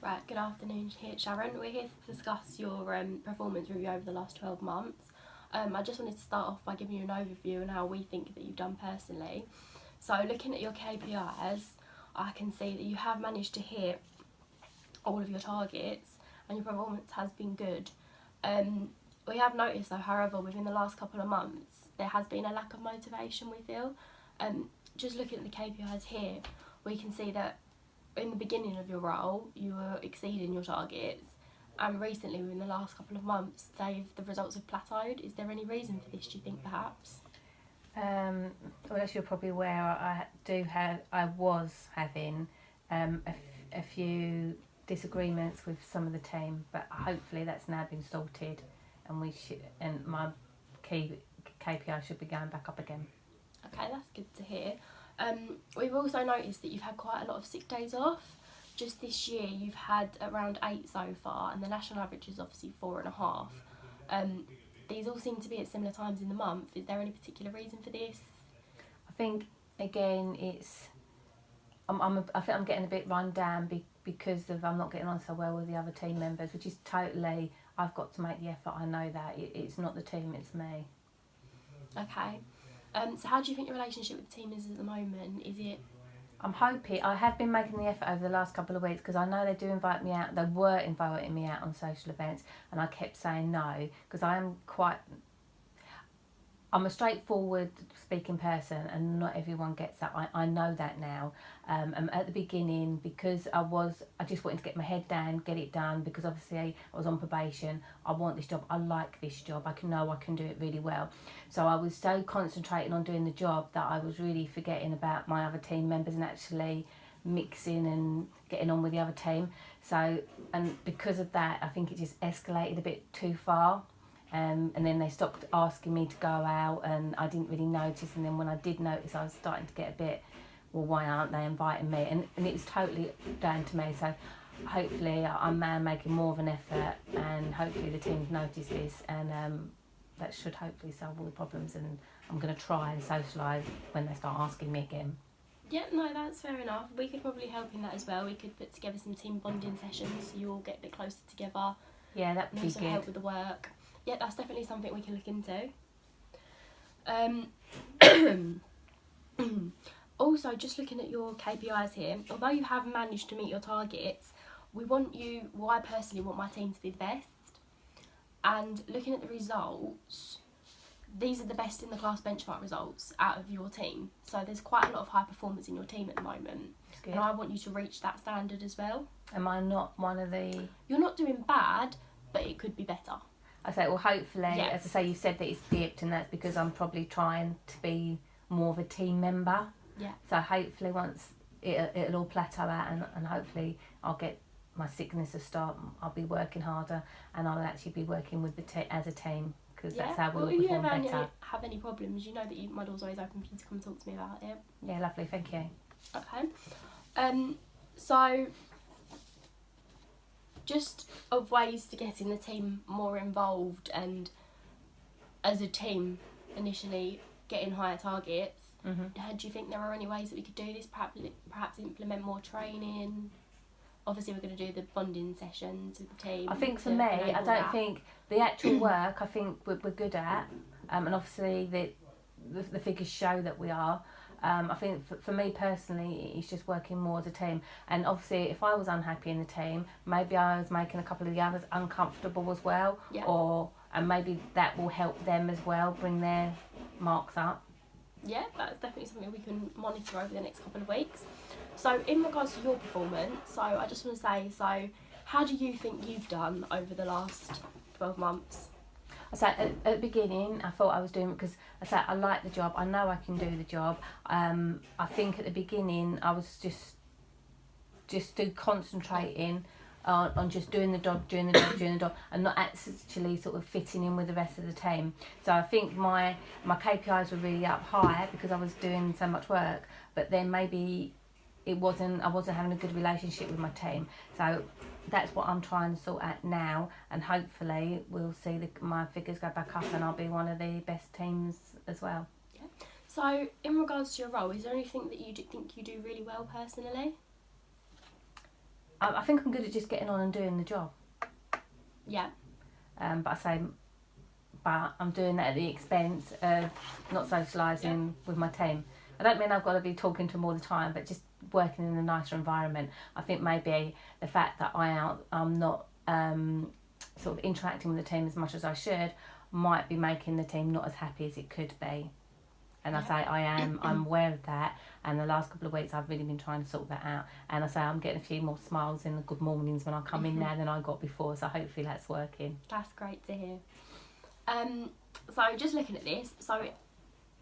Right, good afternoon, here Sharon. We're here to discuss your performance review over the last 12 months. I just wanted to start off by giving you an overview on how we think that you've done personally. So looking at your KPIs, I can see that you have managed to hit all of your targets and your performance has been good. We have noticed though, however, within the last couple of months, there has been a lack of motivation, we feel. Just looking at the KPIs here, we can see that in the beginning of your role, you were exceeding your targets, and recently, within the last couple of months, the results have plateaued. Is there any reason for this, do you think, perhaps? Well, as you're probably aware, I was having a few disagreements with some of the team, but hopefully that's now been sorted, and my key KPI should be going back up again. Okay, that's good to hear. We've also noticed that you've had quite a lot of sick days off. Just this year, you've had around 8 so far, and the national average is obviously 4.5. These all seem to be at similar times in the month. Is there any particular reason for this? I think again, I think I'm getting a bit run down because I'm not getting on so well with the other team members, which is totally, I've got to make the effort. I know that it's not the team, it's me. Okay. So how do you think your relationship with the team is at the moment? Is it... I'm hoping, I have been making the effort over the last couple of weeks because I know they do invite me out. They were inviting me out on social events and I kept saying no because I'm a straightforward speaking person and not everyone gets that. I know that now. And at the beginning, because I just wanted to get my head down, get it done, because obviously I was on probation. I want this job. I like this job. I can do it really well. So I was so concentrating on doing the job that I was really forgetting about my other team members and actually mixing and getting on with the other team. So, and because of that, I think it just escalated a bit too far. And then they stopped asking me to go out and I didn't really notice, and then when I did notice I was starting to get a bit, well, why aren't they inviting me? And it was totally down to me. So hopefully I'm now making more of an effort and hopefully the teams notice this, and that should hopefully solve all the problems, and I'm going to try and socialise when they start asking me again. Yeah, no, that's fair enough. We could probably help in that as well. We could put together some team bonding sessions so you all get a bit closer together. Yeah, that would be also good. Help with the work. Yeah, that's definitely something we can look into. Also, just looking at your KPIs here, although you have managed to meet your targets, I personally want my team to be the best. And looking at the results, these are the best in the class benchmark results out of your team. So there's quite a lot of high performance in your team at the moment. That's good. And I want you to reach that standard as well. Am I not one of the... You're not doing bad, but it could be better. I say, well, hopefully, Yeah. as I say, you said that it's dipped, and that's because I'm probably trying to be more of a team member. Yeah. So hopefully once it'll all plateau out, and hopefully I'll get my sickness to start, I'll be working harder, and I'll actually be working with as a team, because that's how we'll perform better. If you have any problems, you know that my door's always open for you to come talk to me about it. Yeah, lovely, thank you. Okay. So... just of ways to getting the team more involved and as a team initially getting higher targets. Mm-hmm. Do you think there are any ways that we could do this? Perhaps implement more training. Obviously we're going to do the bonding sessions with the team. I think for me, I don't think the actual work I think we're good at, and obviously the figures show that we are. I think for me personally, it's just working more as a team. And obviously, if I was unhappy in the team, maybe I was making a couple of the others uncomfortable as well. Yeah. And maybe that will help them as well, bring their marks up. Yeah, that's definitely something we can monitor over the next couple of weeks. So in regards to your performance, so I just want to say, how do you think you've done over the last 12 months? I said at the beginning, I thought I was doing it because I said I like the job. I know I can do the job. I think at the beginning I was just concentrating on just doing the job, and not actually sort of fitting in with the rest of the team. So I think my KPIs were really up high because I was doing so much work. But then maybe I wasn't having a good relationship with my team. So that's what I'm trying to sort out now, and hopefully we'll see my figures go back up and I'll be one of the best teams as well. Yeah. So in regards to your role, is there anything that you think you do really well personally? I think I'm good at just getting on and doing the job. Yeah. But I'm doing that at the expense of not socialising with my team. I don't mean I've got to be talking to them all the time, but just working in a nicer environment. I think maybe the fact that I'm not sort of interacting with the team as much as I should might be making the team not as happy as it could be. And I say I'm aware of that, and the last couple of weeks I've really been trying to sort that out. And I say I'm getting a few more smiles in the good mornings when I come in now than I got before, so hopefully that's working. That's great to hear. So just looking at this, so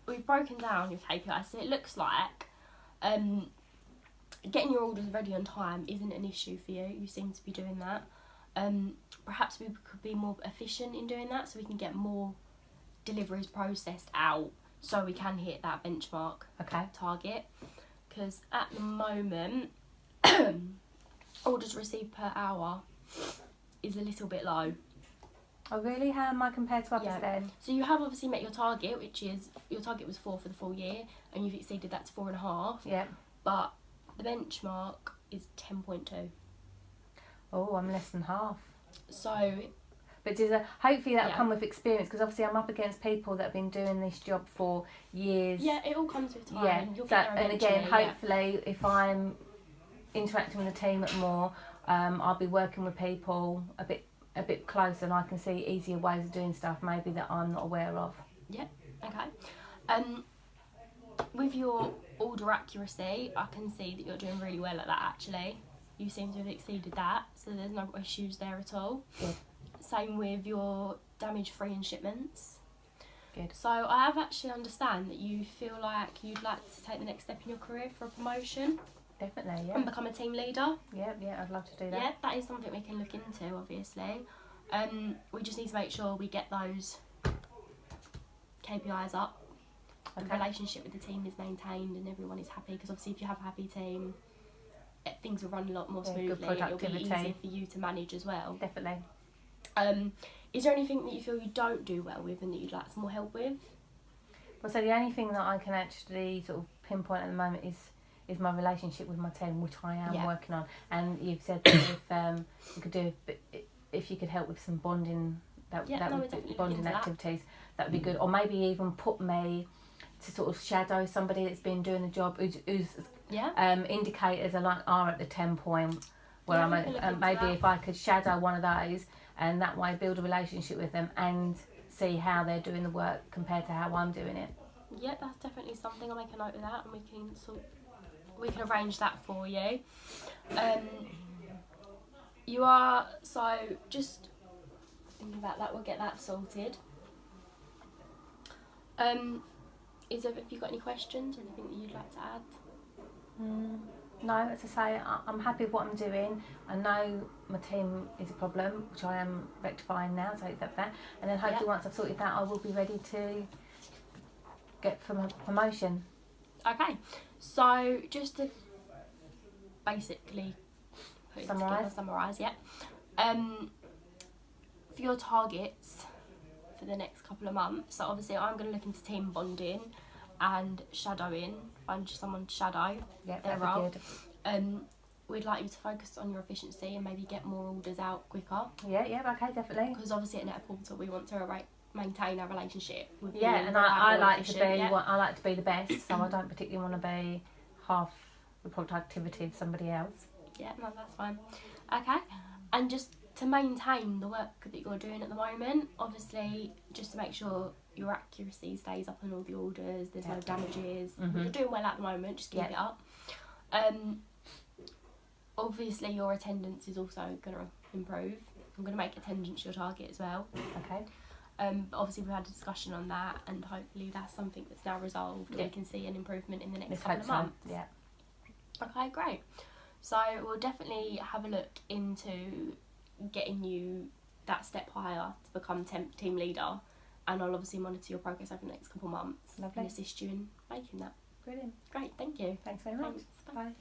we've broken down your KPIs, so it looks like getting your orders ready on time isn't an issue for you. You seem to be doing that. Perhaps we could be more efficient in doing that, so we can get more deliveries processed out, so we can hit that benchmark target. Because at the moment, orders received per hour is a little bit low. Oh really? How am I compared to others then? So you have obviously met your target, which is, your target was 4 for the full year, and you've exceeded that to 4.5. Yeah. But the benchmark is 10.2. Oh, I'm less than half. So... But hopefully that'll come with experience, because obviously I'm up against people that have been doing this job for years. Yeah, it all comes with time. Yeah. You'll get there eventually, and again, hopefully if I'm interacting with the team more, I'll be working with people a bit closer, and I can see easier ways of doing stuff maybe that I'm not aware of. Yeah. Okay. With your order accuracy, I can see that you're doing really well at that actually. You seem to have exceeded that, so there's no issues there at all. Good. Same with your damage-free in shipments. Good. So I have actually understand that you feel like you'd like to take the next step in your career for a promotion. Definitely, yeah. And become a team leader. Yeah, I'd love to do that. Yeah, that is something we can look into, obviously. We just need to make sure we get those KPIs up. The relationship with the team is maintained and everyone is happy, because obviously if you have a happy team, things will run a lot more smoothly. Good productivity. It'll be easier for you to manage as well. Definitely. Is there anything that you feel you don't do well with and that you'd like some more help with? Well, so the only thing that I can actually sort of pinpoint at the moment is my relationship with my team, which I am working on. And you've said that if you could help with some bonding, bonding activities, that would be good. Or maybe even put me to sort of shadow somebody that's been doing the job who's indicators are at the 10 point, where I'm maybe if I could shadow one of those, and that way build a relationship with them and see how they're doing the work compared to how I'm doing it. Yeah, that's definitely something. I'll make a note of that, and we can arrange that for you. You are, so just thinking about that, we'll get that sorted. Have you got any questions or anything that you'd like to add? No, as I say, I'm happy with what I'm doing. I know my team is a problem, which I am rectifying now, so I accept that. And then hopefully once I've sorted that, I will be ready to get from a promotion. Okay, so just to basically summarise, for your targets for the next couple of months, so obviously I'm going to look into team bonding and shadowing, find someone to shadow their role. Good. We'd like you to focus on your efficiency and maybe get more orders out quicker. Yeah, okay, definitely. Because obviously at Net-a-Porter we want to maintain our relationship with you. And I like to be the best, so I don't particularly want to be half the productivity of somebody else. Yeah, no, that's fine. Okay, and just to maintain the work that you're doing at the moment, obviously just to make sure your accuracy stays up on all the orders, there's no damages. You're doing well at the moment, just keep it up. Obviously your attendance is also going to improve. I'm going to make attendance your target as well. Okay. But obviously we've had a discussion on that, and hopefully that's something that's now resolved and we can see an improvement in the next couple of months. Yeah. Okay, great. So we'll definitely have a look into getting you that step higher to become team leader, and I'll obviously monitor your progress over the next couple of months. Lovely. And assist you in making that. Brilliant. Great, thank you. Thanks very much. Thanks. Bye. Bye.